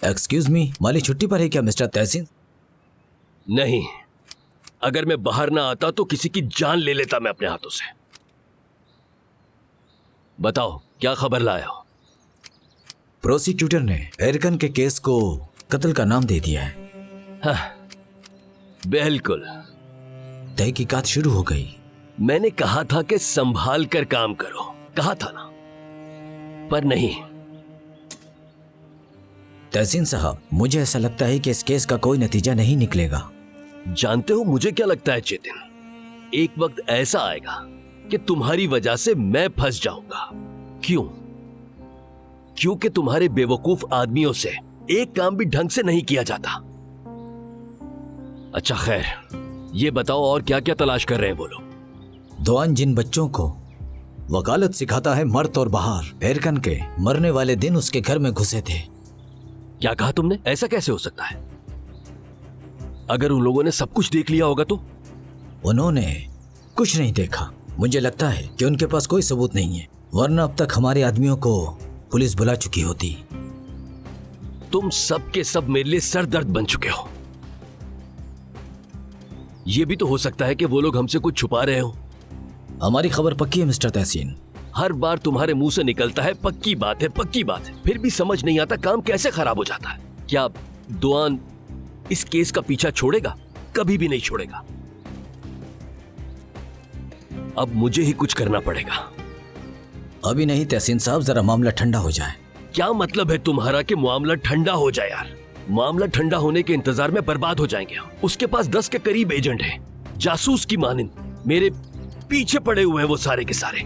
Excuse me, माली छुट्टी पर है क्या मिस्टर तहसीन? नहीं, अगर मैं बाहर ना आता तो किसी की जान ले लेता मैं अपने हाथों से। बताओ क्या खबर लाया हो? प्रोसिक्यूटर ने एरकन के केस को कत्ल का नाम दे दिया है। हाँ, बिल्कुल। तहकीकात शुरू हो गई। मैंने कहा था कि संभाल कर काम करो, कहा था ना, पर नहीं। तहसीन साहब, मुझे ऐसा लगता है कि इस केस का कोई नतीजा नहीं निकलेगा। जानते हो मुझे क्या लगता है चेतन, एक वक्त ऐसा आएगा कि तुम्हारी वजह से मैं फंस जाऊंगा। क्यों? क्योंकि तुम्हारे बेवकूफ आदमियों से एक काम भी ढंग से नहीं किया जाता। अच्छा खैर, ये बताओ और क्या क्या तलाश कर रहे हैं वो लोग? दोआन जिन बच्चों को वकालत सिखाता है मर्द और बहार, एरकन के मरने वाले दिन उसके घर में घुसे थे। क्या कहा तुमने? ऐसा कैसे हो सकता है? अगर उन लोगों ने सब कुछ देख लिया होगा तो? उन्होंने कुछ नहीं देखा। मुझे लगता है कि उनके पास कोई सबूत नहीं है, वरना अब तक हमारे आदमियों को पुलिस बुला चुकी होती। तुम सब के सब मेरे लिए सरदर्द बन चुके हो। यह भी तो हो सकता है कि वो लोग हमसे कुछ छुपा रहे हो। हमारी खबर पक्की है मिस्टर तहसीन। हर बार तुम्हारे मुंह से निकलता है पक्की बात है, पक्की बात है, फिर भी समझ नहीं आता काम कैसे खराब हो जाता है। क्या दुआन इस केस का पीछा छोड़ेगा? कभी भी नहीं छोड़ेगा। अब मुझे ही कुछ करना पड़ेगा। अभी नहीं तहसीन साहब, जरा मामला ठंडा हो जाए। क्या मतलब है तुम्हारा कि मामला ठंडा हो जाए? यार, मामला ठंडा होने के इंतजार में बर्बाद हो जाएंगे। उसके पास 10 के करीब एजेंट हैं, जासूस की मानिंद मेरे पीछे पड़े हुए हैं वो सारे के सारे।